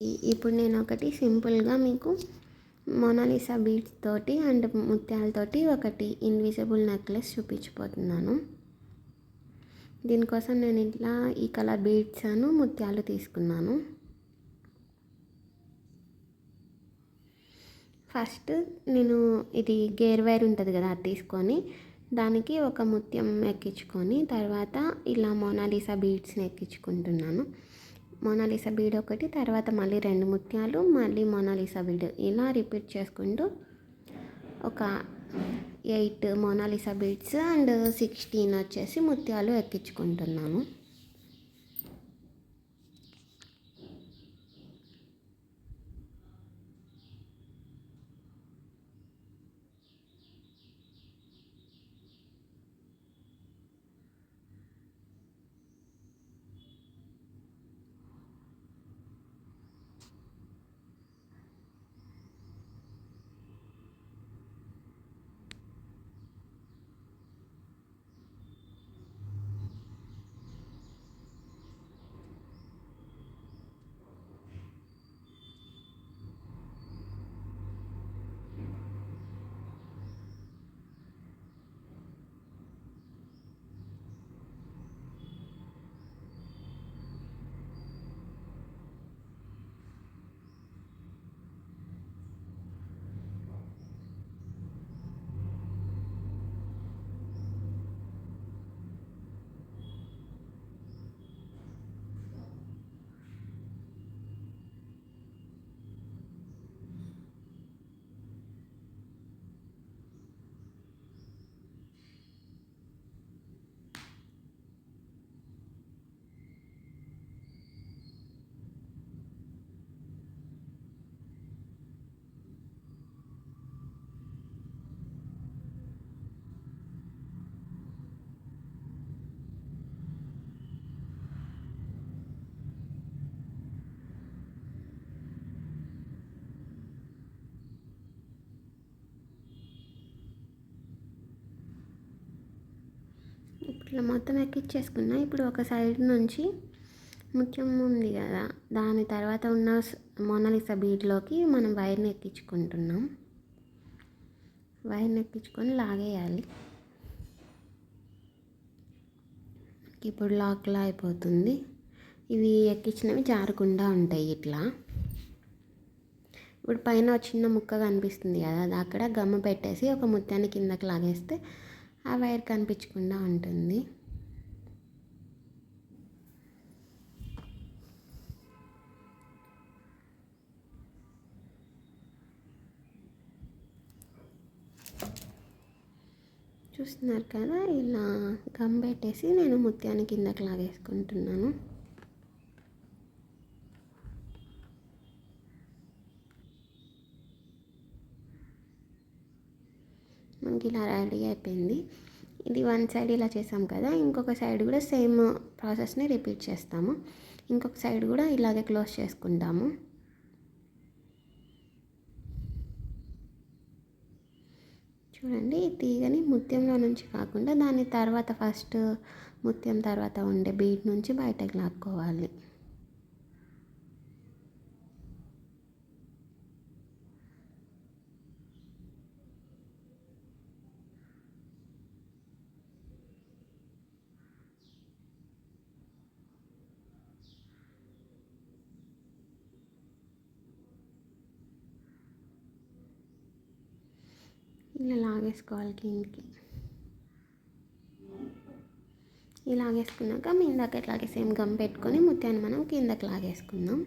ఇప్పుడు నేను ఒకటి సింపుల్గా మీకు మోనాలిసా బీడ్స్ తోటి అండ్ ముత్యాలతోటి ఒకటి ఇన్విజిబుల్ నెక్లెస్ చూపించిపోతున్నాను. దీనికోసం నేను ఇట్లా ఈ కలర్ బీడ్స్ ముత్యాలు తీసుకున్నాను. ఫస్ట్ నేను ఇది గేర్ వైర్ ఉంటుంది కదా, అది తీసుకొని దానికి ఒక ముత్యం ఎక్కించుకొని తర్వాత ఇలా మోనాలిసా బీడ్స్ని ఎక్కించుకుంటున్నాను. మోనాలిసా బీడ్ ఒకటి, తర్వాత మళ్ళీ 2 ముత్యాలు, మళ్ళీ మోనాలిసా బీడ్, ఇలా రిపీట్ చేసుకుంటూ ఒక 8 మోనాలిసా బీడ్స్ అండ్ 16 వచ్చేసి ముత్యాలు ఎక్కించుకుంటున్నాను. ఇట్లా మొత్తం ఎక్కించేసుకున్నా. ఇప్పుడు ఒక సైడ్ నుంచి ముత్యం ఉంది కదా, దాని తర్వాత ఉన్న మోనాలిసా బీడ్లోకి మనం వైర్ని ఎక్కించుకుంటున్నాం. వైర్ని ఎక్కించుకొని లాగేయాలి. ఇప్పుడు లాక్లా అయిపోతుంది. ఇవి ఎక్కించినవి జారకుండా ఉంటాయి ఇట్లా. ఇప్పుడు పైన చిన్న ముక్క కనిపిస్తుంది కదా, అది అక్కడ గమ్ము పెట్టేసి ఒక ముత్యాన్ని కిందకి లాగేస్తే ఆ వైర్ కనిపించకుండా ఉంటుంది. చూస్తున్నారు కదా, ఇలా గమ్ పెట్టేసి నేను ముత్యాన్ని కిందకి లాగేసుకుంటున్నాను. మనకి ఇలా రెడీ అయిపోయింది. ఇది వన్ సైడ్ ఇలా చేసాం కదా, ఇంకొక సైడ్ కూడా సేమ్ ప్రాసెస్ని రిపీట్ చేస్తాము. ఇంకొక సైడ్ కూడా ఇలాగే క్లోజ్ చేసుకుంటాము. చూడండి, ఈ తీగని ముత్యంలో నుంచి కాకుండా దాని తర్వాత ఫస్ట్ ముత్యం తర్వాత ఉండే బీడ్ నుంచి బయటకు లాక్కోవాలి. ఇలా లాగేసుకోవాలి కిందికి. ఇలా లాగేసుకున్నాక మీ ఇందాక ఇట్లాగే సేమ్ గమ్ పెట్టుకొని ముత్యాన్ని మనం కిందకి లాగేసుకుందాం.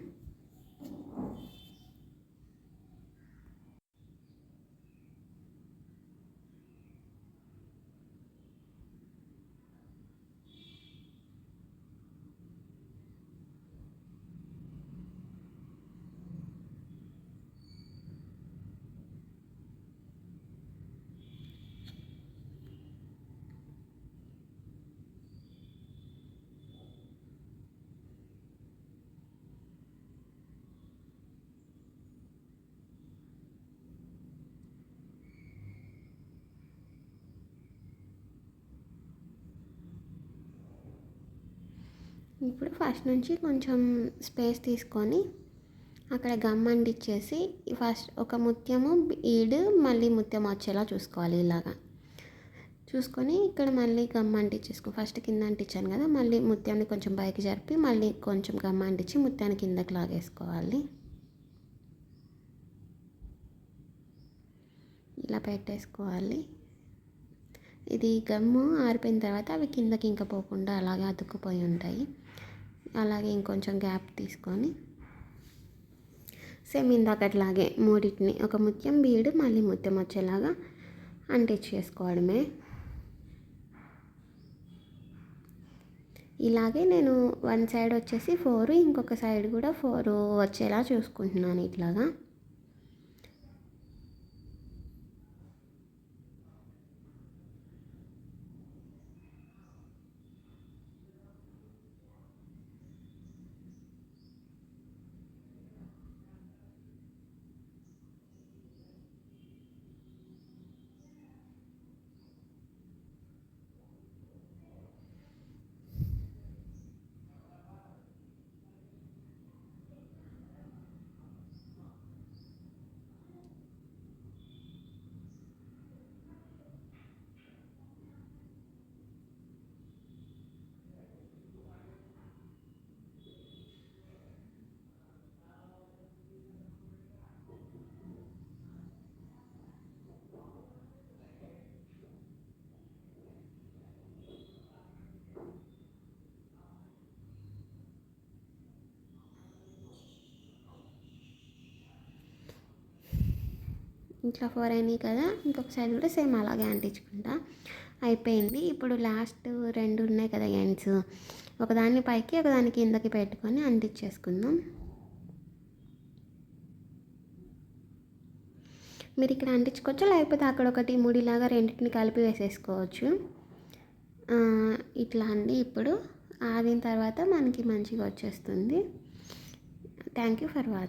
ఇప్పుడు ఫస్ట్ నుంచి కొంచెం స్పేస్ తీసుకొని అక్కడ గమ్ అంటించేసి ఫస్ట్ ఒక ముత్యము ఈడు మళ్ళీ ముత్యం వచ్చేలా చూసుకోవాలి. ఇలాగా చూసుకొని ఇక్కడ మళ్ళీ గమ్ అంటించేసుకో. ఫస్ట్ కింద అంటించాను కదా, మళ్ళీ ముత్యాన్ని కొంచెం పైకి జరిపి మళ్ళీ కొంచెం గమ్ అంటించి ముత్యాన్ని కిందకి లాగేసుకోవాలి. ఇలా పెట్టేసుకోవాలి. ఇది గమ్ము ఆరిపోయిన తర్వాత అవి కిందకి ఇంకా పోకుండా అలాగే అతుక్కుపోయి ఉంటాయి. అలాగే ఇంకొంచెం గ్యాప్ తీసుకొని సేమ్ ఇందాకట్లాగే మూడింటిని ఒక ముత్యం బీడు మళ్ళీ ముత్యం వచ్చేలాగా అంటించేసుకోవడమే. ఇలాగే నేను వన్ సైడ్ వచ్చేసి 4, ఇంకొక సైడ్ కూడా 4 వచ్చేలా చూసుకుంటున్నాను ఇట్లాగా. ఇట్లా 4 అయినాయి కదా, ఇంకొక సైడ్ కూడా సేమ్ అలాగే అంటించుకుంటా. అయిపోయింది. ఇప్పుడు లాస్ట్ 2 ఉన్నాయి కదా ఎండ్స్, ఒకదాన్ని పైకి ఒకదాన్ని కిందకి పెట్టుకొని అంటించేసుకుందాం. మీరు ఇక్కడ అంటించుకోవచ్చు, లేకపోతే అక్కడ ఒకటి ముడిలాగా రెండింటిని కలిపి వేసేసుకోవచ్చు. ఇట్లా అండి. ఇప్పుడు ఆరిన తర్వాత మనకి మంచిగా వచ్చేస్తుంది. Thank you for watching.